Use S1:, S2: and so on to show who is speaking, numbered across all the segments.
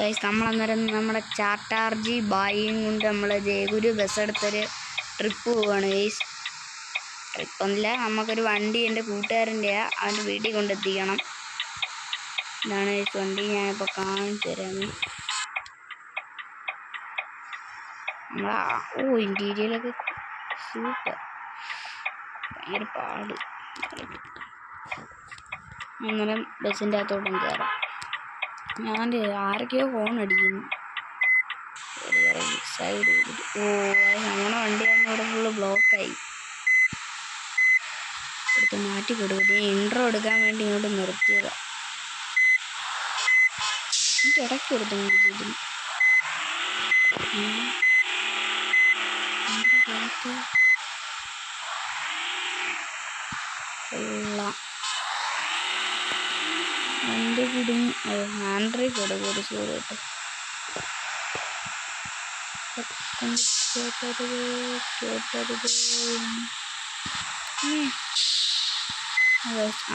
S1: Guys നമ്മളന്നേരം നമ്മുടെ ചാട്ടാർജി ബായിയും കൊണ്ട് നമ്മൾ ജയഗുരു ബസ് എടുത്തൊരു ട്രിപ്പ് പോവുകയാണ് ഗൈസ്. ട്രിപ്പൊന്നുമില്ല, നമുക്കൊരു വണ്ടി എൻ്റെ കൂട്ടുകാരൻ്റെയാണ്, അവൻ്റെ വീട്ടിൽ കൊണ്ടെത്തിക്കണം. ഇതാണ് ഗൈസ് വണ്ടി, ഞാനിപ്പോൾ കാണിച്ചു തരാമേ. ഇൻറ്റീരിയലൊക്കെ സൂപ്പർ, ഭയങ്കര പാട്. അന്നേരം ബസ്സിൻ്റെ അകത്തോട്ടും കയറാം. ഞാൻ ആരൊക്കെയോ ഫോൺ അടിക്കുന്നു സൈഡ് ചെയ്തിട്ട്. നമ്മുടെ വണ്ടി ഇവിടെ ഫുള്ള് ബ്ലോക്കായി. എടുത്ത് മാറ്റി കൊടുക്കട്ടെ. ഇൻട്രോ എടുക്കാൻ വേണ്ടി ഇങ്ങോട്ട് നിർത്തിയതാണ്. എനിക്ക് ഇടയ്ക്ക് കൊടുത്തു ചെയ്തിന്. വണ്ടി കുടുങ്ങി. ഹാൻഡ്രി കൊടുക്കും സൂര്യ കേട്ടോ.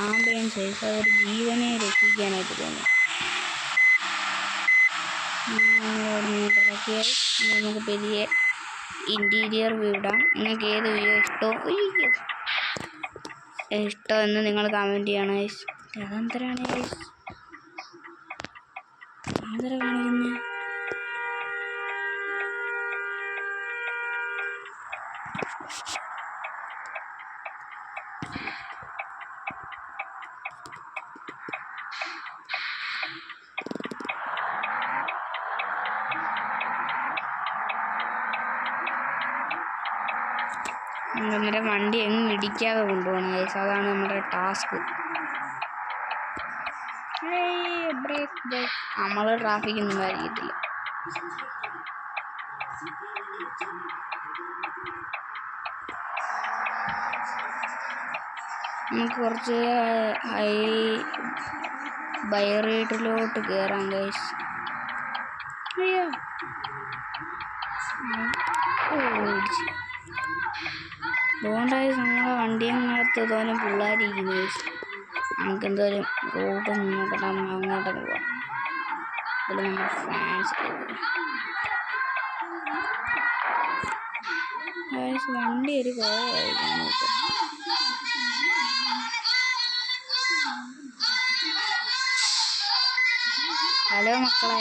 S1: ആംബുലൻസ് ഒരു ജീവനെ രക്ഷിക്കാനായിട്ട് തോന്നി. നമുക്ക് പെരിയ ഇൻറ്റീരിയർ വ്യൂ ഇടാം. നിങ്ങൾക്ക് ഏത് വ്യൂ ഇഷ്ടമെന്ന് നിങ്ങൾ കമൻറ്റ് ചെയ്യണം. അതെന്തരാണ് ആന്തര കാണിക്കുന്നത്? അന്നേരം വണ്ടി എങ്ങും ഇടിക്കാതെ കൊണ്ടുപോകണം ഗൈസ്, അതാണ് നമ്മുടെ ടാസ്ക്. നമ്മൾ ട്രാഫിക്കൊന്നും കാര്യത്തില്ല. നമുക്ക് കുറച്ച് ഹൈ ബൈറേറ്റിലോട്ട് കയറാം ഗൈസ്. അയ്യോ അതുകൊണ്ടായി നമ്മളെ വണ്ടിയങ്ങനകത്ത് തോന്നും പിള്ളേരിക്കുന്നു ഗൈസ്. നമുക്ക് എന്തായാലും റോഡ് നോക്കട്ടെ, നമ്മൾ അങ്ങോട്ടൊക്കെ പോകാം. ഇതിൽ നമ്മുടെ ഫാൻസ് വണ്ടി ഒരു കുറവായിരിക്കും. ഹലോ മക്കളെ,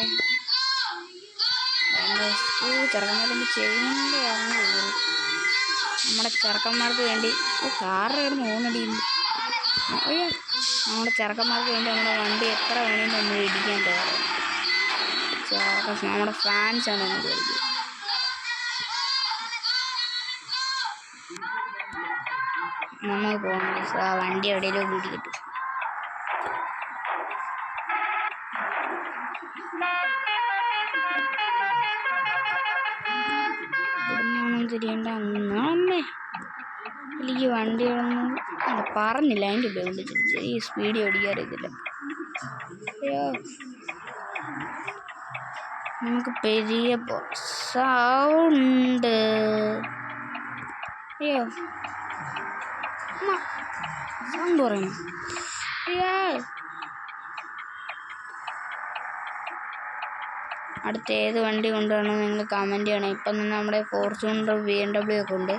S1: ചെറുക്കന്മാരെന്ത് ചെയ്യുന്നുണ്ട്? നമ്മുടെ ചെറുക്കന്മാർക്ക് വേണ്ടി കാറ് കിടന്ന് ഓണടിയുന്നു. അയ്യോ, നമ്മുടെ ചെറുക്കന്മാർക്ക് വേണ്ടി നമ്മുടെ വണ്ടി എത്ര വേണമെങ്കിലും നമ്മൾ ഇടിക്കാൻ തയ്യാറാണ്. നമ്മുടെ ഫാൻസാണ് നമ്മൾ കളിക്കുന്നത്. നമുക്ക് പോകാം. ആ വണ്ടി എവിടെയെങ്കിലും കൂടി കിട്ടും. തിരിയേണ്ട അമ്മേ, എനിക്ക് വണ്ടികളൊന്നും പറഞ്ഞില്ല. അതിൻ്റെ ഉപയോഗിച്ച് ഈ സ്പീഡ് ഓടിക്കാറിയത്തില്ല. അയ്യോ, നമുക്ക് പെരിയ സൗണ്ട്. അയ്യോ സൗണ്ട് പറയണം. അയ്യോ, അടുത്ത ഏത് വണ്ടി കൊണ്ടുവരണം നിങ്ങൾ കമൻറ്റ് ചെയ്യണം. ഇപ്പം തന്നെ നമ്മുടെ ഫോർച്യൂണർ BMW ഒക്കെ ഉണ്ട്.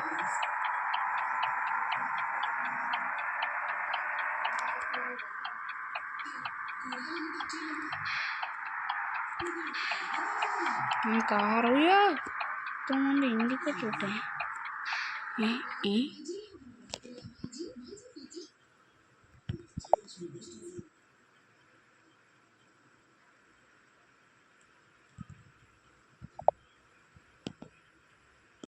S1: കാറിയോ ഇൻഡിക്കേറ്റർ ഇട്ടേ.